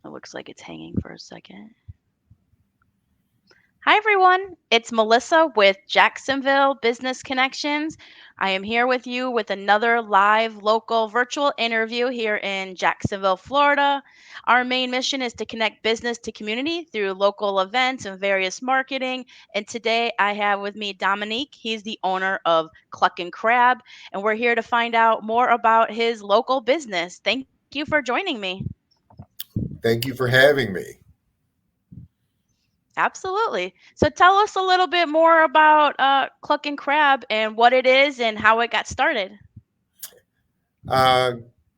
It looks like it's hanging for a second. Hi, everyone. It's Melissa with Jacksonville Business Connections. I am here with you with another live local virtual interview here in Jacksonville, Florida. Our main mission is to connect business to community through local events and various marketing. And today I have with me Dominique. He's the owner of Cluckin Crab, and we're here to find out more about his local business. Thank you for joining me. Thank you for having me. Absolutely. So tell us a little bit more about Cluck and Crab and what it is and how it got started. Uh,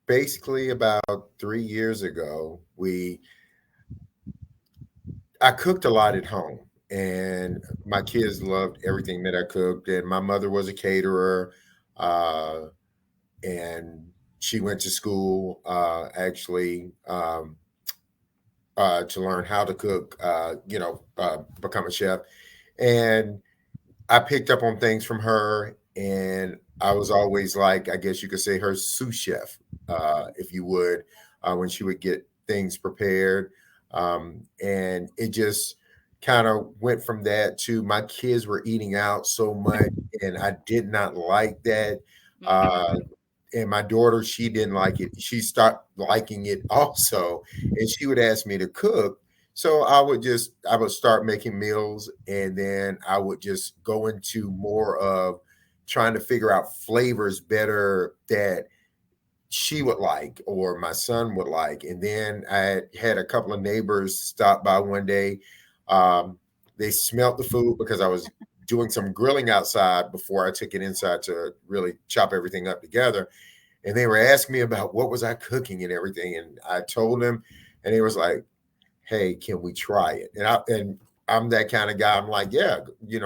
Basically, about 3 years ago, I cooked a lot at home, and my kids loved everything that I cooked. And my mother was a caterer, uh, and she went to school actually to learn how to cook. Become a chef, and I picked up on things from her, and I was always like, I guess you could say, her sous chef, if you would, when she would get things prepared. And it just kind of went from that to my kids were eating out so much, and I did not like that. Uh, Mhm. and my daughter, she didn't like it. She started liking it also, and she would ask me to cook. So I would start making meals, and then I would just go into more of trying to figure out flavors better that she would like or my son would like. And then I had a couple of neighbors stop by one day. They smelt the food because I was doing some grilling outside before I took it inside to really chop everything up together. And they were asking me about what was I cooking and everything. And I told them, and they was like, hey, can we try it? And I'm that kind of guy. I'm like, yeah,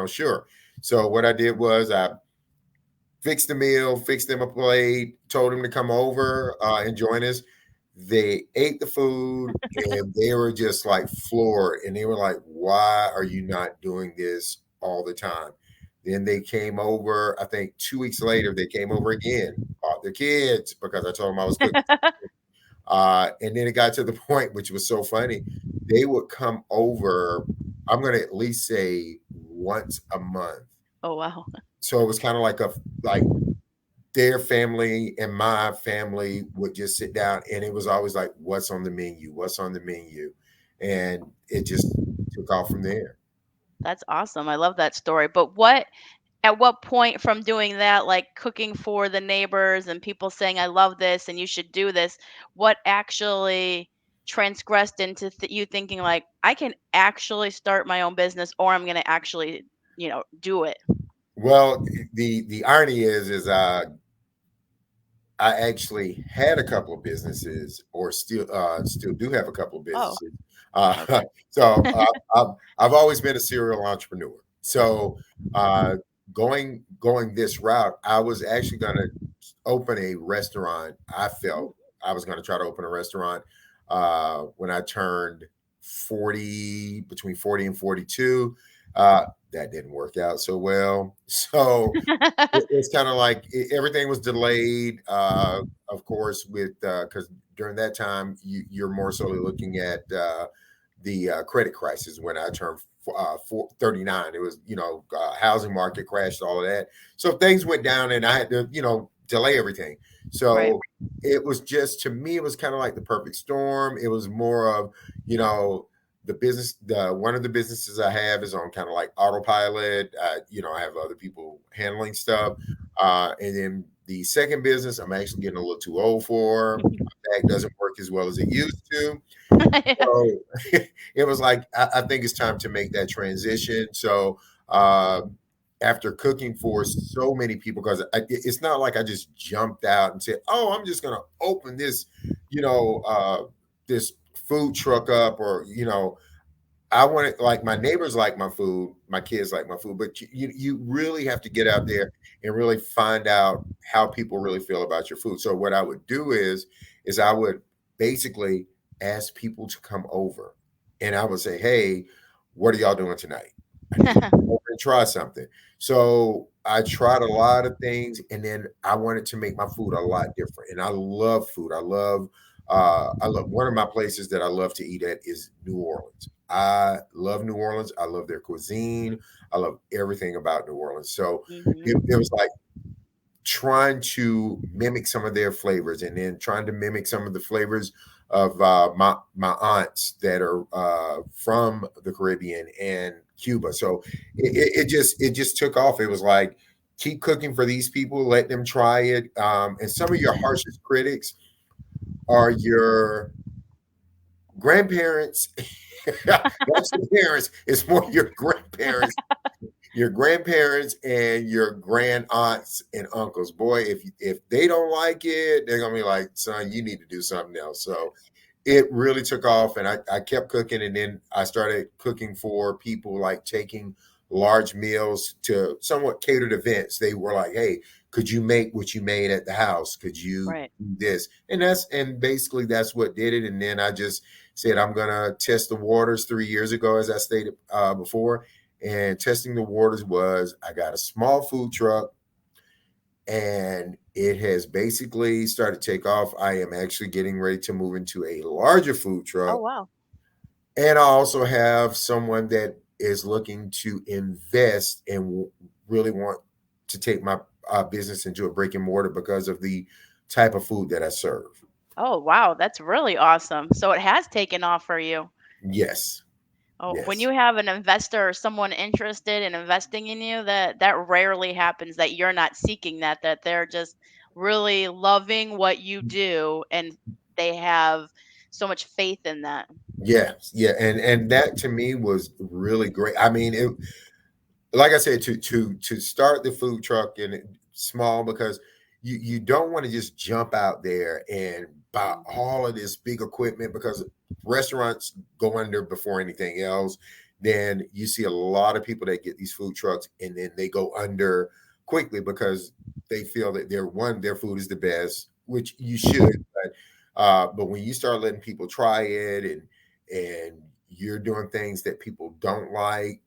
sure. So what I did was I fixed the meal, fixed them a plate, told them to come over and join us. They ate the food and they were just like floored. And they were like, why are you not doing this all the time? Then they came over, I think 2 weeks later, they came over again, brought their kids because I told them I was cooking. And then it got to the point, which was so funny, they would come over, I'm going to at least say once a month. Oh, wow. So it was kind of like their family and my family would just sit down, and it was always like, what's on the menu? What's on the menu? And it just took off from there. That's awesome. I love that story. But at what point from doing that, like cooking for the neighbors and people saying, I love this and you should do this, what actually transgressed into you thinking, like, I can actually start my own business or I'm going to actually, do it? Well, the irony is I actually had a couple of businesses, or still do have a couple of Oh, businesses. okay. So I've always been a serial entrepreneur. So uh, going this route, I was actually going to open a restaurant. I Ooh. felt I was going to try to open a restaurant when I turned 40, between 40 and 42. That didn't work out so well. So it's kind of like everything was delayed, of course, with because during that time you're more so looking at the credit crisis when I turned 39. It was, housing market crashed, all of that. So things went down and I had to, delay everything. Right. So it was just, to me, it was kind of like the perfect storm. It was more of, you know, the one of the businesses I have is on kind of like autopilot. I have other people handling stuff. And then the second business, I'm actually getting a little too old for. My back doesn't work as well as it used to. Yeah. So it was like, I think it's time to make that transition. So uh, after cooking for so many people, because it's not like I just jumped out and said, "Oh, I'm just going to open this, you know, uh, this food truck up," or I want it like my neighbors like my food, my kids like my food, but you really have to get out there and really find out how people really feel about your food. So what I would do is I would basically ask people to come over, and I would say, "Hey, what are y'all doing tonight? I need you to come over and try something." So I tried a lot of things, and then I wanted to make my food a lot different. And I love food. I love I love one of my places that I love to eat at is New Orleans. I love New Orleans. I love their cuisine. I love everything about New Orleans. So it Mhm. was like trying to mimic some of their flavors, and then trying to mimic some of the flavors of my aunts that are from the Caribbean and Cuba. So it just took off. It was like keep cooking for these people, let them try it. And some of your harshest critics are your grandparents. Not your parents. It's more your grandparents and your grand aunts and uncles. Boy, if they don't like it, they're gonna be like, son, you need to do something else. So it really took off, and I kept cooking, and then I started cooking for people, like taking large meals to somewhat catered events. They were like, hey, could you make what you made at the house? Could you Right. do this? And basically that's what did it. And then I just said I'm gonna test the waters 3 years ago, as I stated before. And testing the waters was I got a small food truck, and it has basically started to take off. I am actually getting ready to move into a larger food Oh truck. wow. And I also have someone that is looking to invest and really want to take my business into a brick and mortar because of the type of food that I serve. Oh wow, that's really awesome. So it has taken off for you. Yes. Oh, when Yes. you have an investor or someone interested in investing in you, that rarely happens that you're not seeking that they're just really loving what you do and they have so much faith in that. Yes. Yeah. And that to me was really great. I mean, it, like I said, to start the food truck and small, because you don't want to just jump out there and buy Mhm. all of this big equipment, because restaurants go under before anything else. Then you see a lot of people that get these food trucks, and then they go under quickly because they feel that their food is the best, which you should. But when you start letting people try it, and you're doing things that people don't like,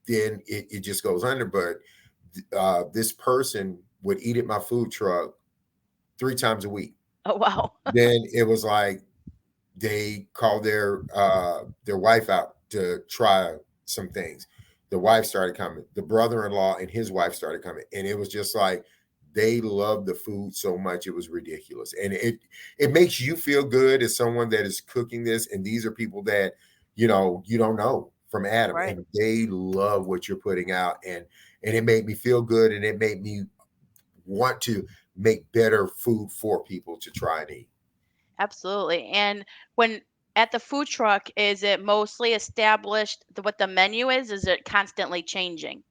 then it just goes under. But this person would eat at my food truck 3 times a week. Oh wow. Then it was like they called their wife out to try some things. The wife started coming. The brother-in-law and his wife started coming, and it was just like they loved the food so much it was ridiculous. And it makes you feel good as someone that is cooking this, and these are people that you don't know from Adam, Right. and they love what you're putting out. And it made me feel good, and it made me want to make better food for people to try and eat. Absolutely. And when at the food truck, is it mostly established what the menu is? Is it constantly changing?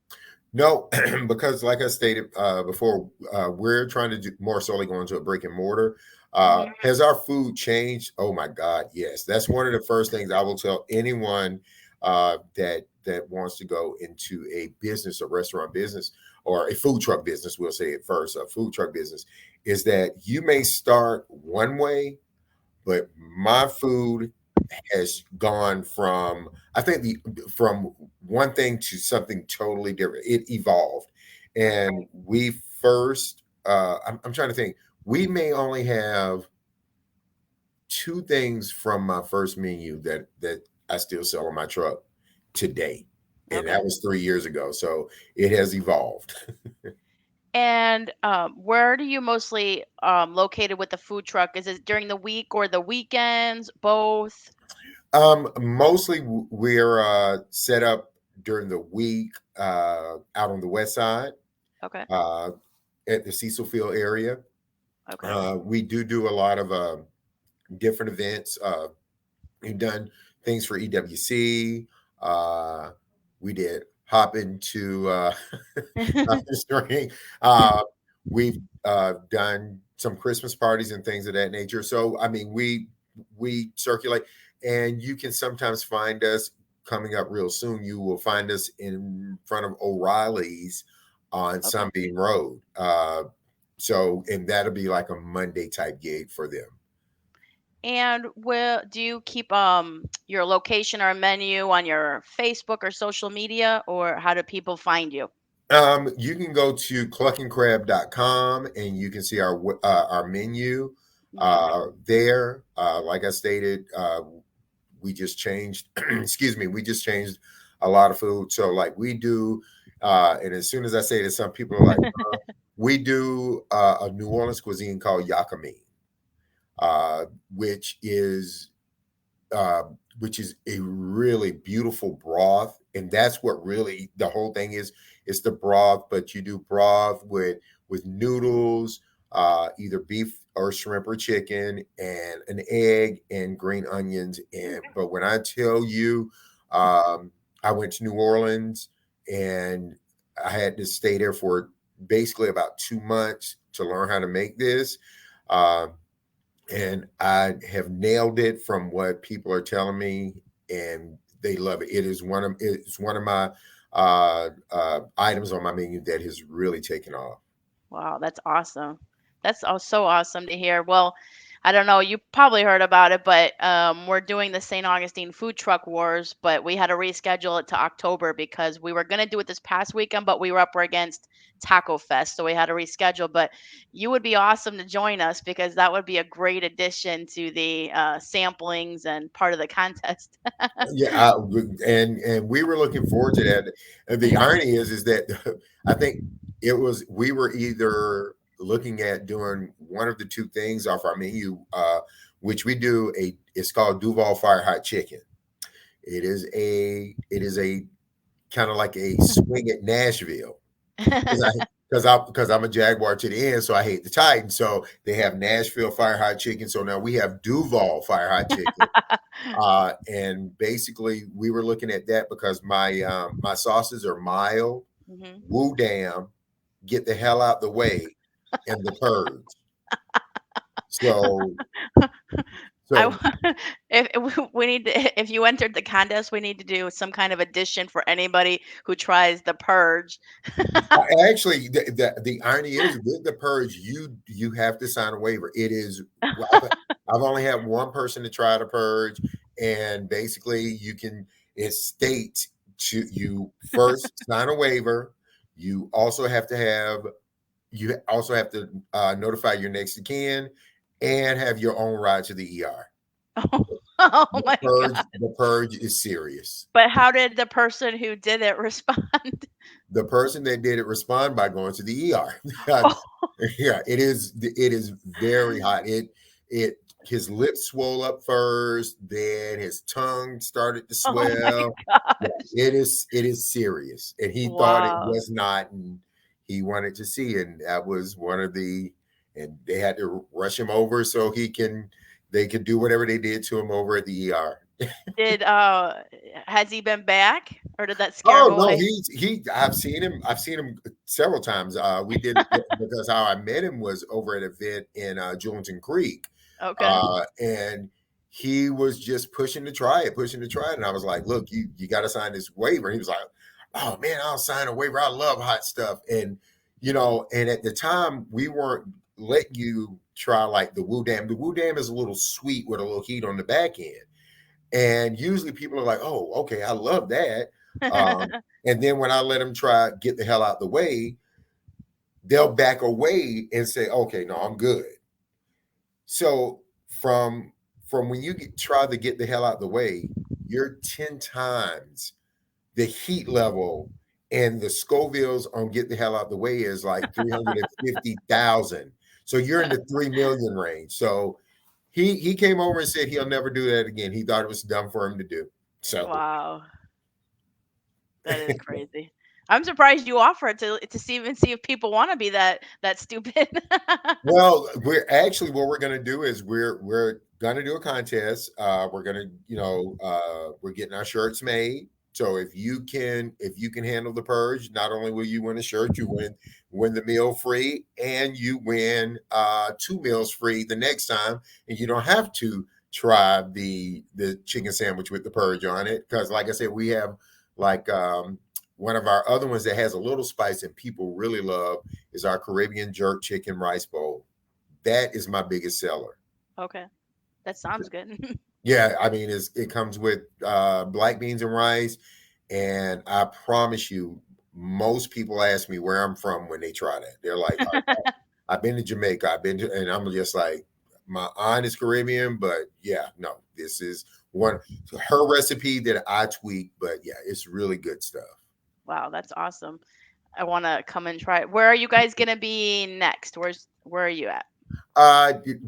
No, because like I stated before, we're trying to do more solely going to a brick and mortar. Mhm. Has our food changed? Oh my God, yes. That's one of the first things I will tell anyone that wants to go into a business, a restaurant business, or a food truck business. We'll say it first, a food truck business, is that you may start one way, but my food has gone from, I think, the from one thing to something totally different. It evolved. Right. And we first I'm trying to think, we may only have two things from my first menu that I still sell on my truck today, and Okay. that was 3 years ago. So it has evolved. And where do you mostly located with the food truck? Is it during the week or the weekends? Both? Mostly we're set up during the week out on the west side, Okay. uh, at the Cecil Field area. Okay. We do a lot of different events. We've done things for EWC. Uh, we did hop into string. Uh, we've done some Christmas parties and things of that nature. So I mean, we circulate, and you can sometimes find us coming up real soon. You will find us in front of O'Reilly's on Okay. Sunbeam Road. And that'll be like a Monday type gig for them. And will do you keep your location or menu on your Facebook or social media, or how do people find you? You can go to cluckincrab.com, and you can see our menu. Mhm. There, like I stated, we just changed. Excuse me, we just changed a lot of food. So like we do, and as soon as I say this, some people are like, we do a New Orleans cuisine called Yakamein, uh, which is uh, which is a really beautiful broth, and that's what really the whole thing is. It's the broth, but you do broth with noodles, either beef or shrimp or chicken, and an egg and green onions. And but when I tell you, I went to New Orleans and I had to stay there for basically about 2 months to learn how to make this. Um, and I have nailed it from what people are telling me, and they love it. It's one of my items on my menu that has really taken off. Wow, that's awesome. That's so awesome to hear. Well, I don't know, you probably heard about it, but we're doing the St. Augustine Food Truck Wars, but we had to reschedule it to October because we were going to do it this past weekend, but we were up against Taco Fest, so we had to reschedule. But you would be awesome to join us because that would be a great addition to the samplings and part of the contest. Yeah, and we were looking forward to that. And the irony is that I think it was we were either looking at doing one of the two things off our menu, which we do a it's called Duval Fire Hot Chicken. It is a kind of like a swing at Nashville because I'm a Jaguar to the end, so I hate the Titans. So they have Nashville Fire Hot Chicken. So now we have Duval Fire Hot Chicken. And basically, we were looking at that because my sauces are mild, Mhm. woo damn, get the hell out the way, and the purge. So I so if we need to, if you entered the contest, we need to do some kind of addition for anybody who tries the purge. actually, the irony is with the purge, you have to sign a waiver. It is well, I've only had one person to try to purge, and basically, it states to you first sign a waiver. You also have to have You also have to notify your next of kin and have your own ride to the ER. Oh my god. The purge is serious. But how did the person who did it respond? The person that did it respond by going to the ER. Oh, Yeah, it is very hot. It his lips swole up first, then his tongue started to oh my swell. Yeah, gosh. it is serious. And he thought it Wow. was not, and he wanted to see, and that was one of the and they had to rush him over so they could do whatever they did to him over at the ER. Did has he been back or did that scare him Oh no, away? I've seen him several times. We did because how I met him was over at an event in Julington Creek, Okay. and he was just pushing to try it, and I was like, "Look, you got to sign this waiver." And he was like, "Oh man, I'll sign a waiver. I love hot stuff." And and at the time we weren't letting you try like the Woo Dam. The Woo Dam is a little sweet with a little heat on the back end. And usually people are like, "Oh, okay, I love that." And then when I let them try get the hell out the way, they'll back away and say, "Okay, no, I'm good." So from when you try to get the hell out the way, you're 10 times the heat level, and the Scovilles on get the hell out the way is like 350,000. So you're in the 3 million range. So he came over and said he'll never do that again. He thought it was dumb for him to do. So Wow. That is crazy. I'm surprised you offer it to see even see if people want to be that stupid. well, what we're gonna do is we're gonna do a contest. We're gonna we're getting our shirts made. So if you can handle the purge, not only will you win a shirt, you win the meal free, and you win 2 meals free the next time, and you don't have to try the chicken sandwich with the purge on it because, like I said, we have like one of our other ones that has a little spice and people really love is our Caribbean jerk chicken rice bowl. That is my biggest seller. Okay. That sounds good. Yeah, I mean, it comes with black beans and rice, and I promise you, most people ask me where I'm from when they try that. They're like, "I've been to Jamaica. And I'm just like, my aunt is Caribbean, but yeah, no, this is one her recipe that I tweak, but yeah, it's really good stuff. Wow, that's awesome. I want to come and try it. Where are you guys going to be next? Where are you at?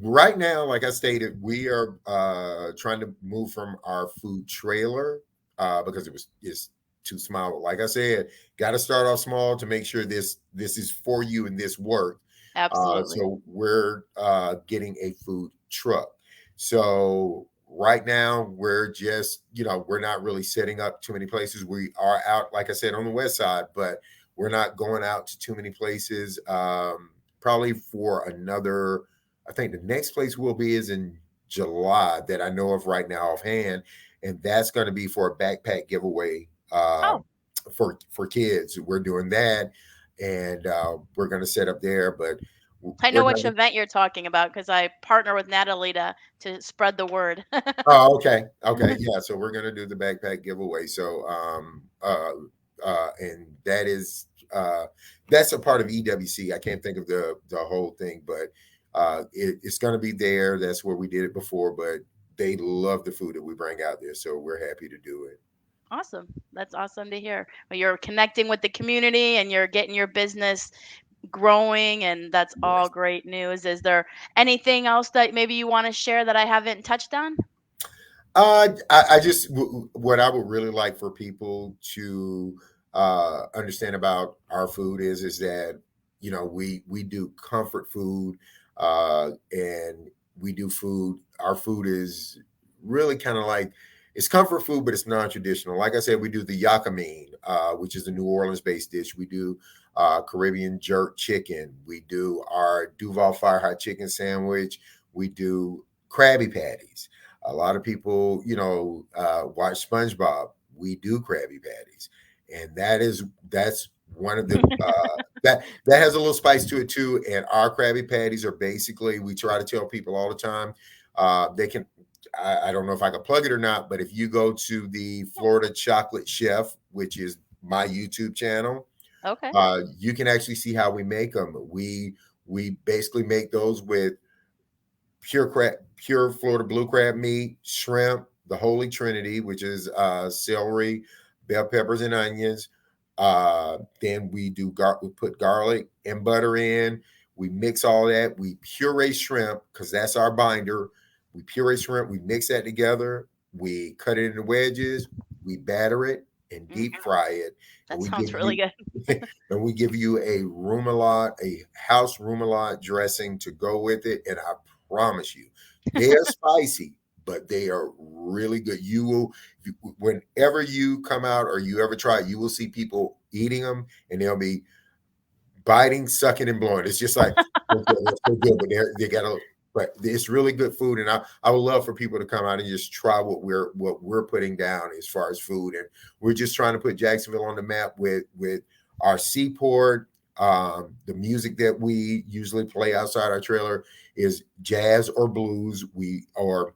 Right now, like I stated, we are trying to move from our food trailer because it's too small. Like I said, got to start off small to make sure this is for you and this work. Absolutely. So we're getting a food truck. So right now we're just we're not really setting up too many places. We are out, like I said, on the west side, but we're not going out to too many places. Probably for another. I think the next place we'll be is in July that I know of right now offhand, and that's going to be for a backpack giveaway Oh, for kids. We're doing that, and we're going to set up there, but I we're know not. which event you're talking about because I partner with Natalie to spread the word. Oh, okay, okay, yeah. So we're going to do the backpack giveaway. So and that's a part of EWC. I can't think of the whole thing, but it's going to be there. That's where we did it before, but they love the food that we bring out there, so we're happy to do it. Awesome. That's awesome to hear. Well, you're connecting with the community and you're getting your business growing, and that's all Yes. great news. Is there anything else that maybe you want to share that I haven't touched on? I just what I would really like for people to understand about our food is that we do comfort food, and we do food. Our food is really kind of like it's comfort food, but it's non-traditional. Like I said, we do the Yakamein, which is a New Orleans-based dish. We do Caribbean jerk chicken. We do our Duval Fire Hot chicken sandwich. We do Crabby Patties. A lot of people, watch SpongeBob. We do Krabby Patties, and that's one of the that has a little spice to it too. And our Krabby Patties are basically, we try to tell people all the time, they can. I don't know if I can plug it or not, but if you go to the Florida Chocolate Chef, which is my YouTube channel, Okay. you can actually see how we make them. We basically make those with pure Florida blue crab meat, shrimp, the Holy Trinity, which is celery, bell peppers, and onions. Then we put garlic and butter in. We mix all that. We puree shrimp because that's our binder. We puree shrimp. We mix that together. We cut it into wedges. We batter it and Mm, deep fry it, and that sounds really good. we give you a remoulade, a house remoulade dressing to go with it, and I promise you, they are spicy, but they are really good. Whenever you come out or you ever try it, you will see people eating them, and they'll be biting, sucking, and blowing. It's just like they're so good, but they got to. But it's really good food, and I would love for people to come out and just try what we're putting down as far as food, and we're just trying to put Jacksonville on the map with our seaport. The music that we usually play outside our trailer is jazz or blues. We or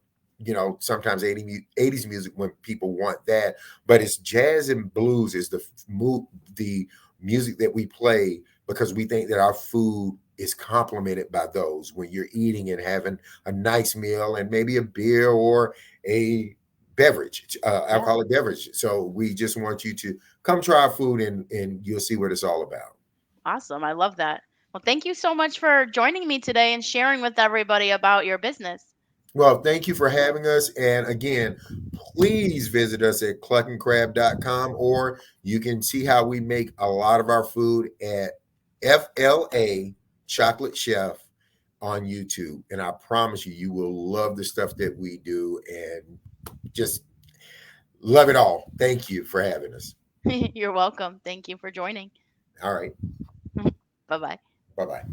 sometimes 80s music when people want that, but it's jazz and blues is the music that we play because we think that our food is complemented by those when you're eating and having a nice meal and maybe a beer or a beverage, Yeah. alcoholic beverage. So we just want you to come try our food and you'll see what it's all about. Awesome. I love that. Well, thank you so much for joining me today and sharing with everybody about your business. Well, thank you for having us. And again, please visit us at cluckincrab.com, or you can see how we make a lot of our food at FLA Chocolate Chef on YouTube. And I promise you, you will love the stuff that we do and just love it all. Thank you for having us. You're welcome. Thank you for joining. All right. Bye bye. Bye bye.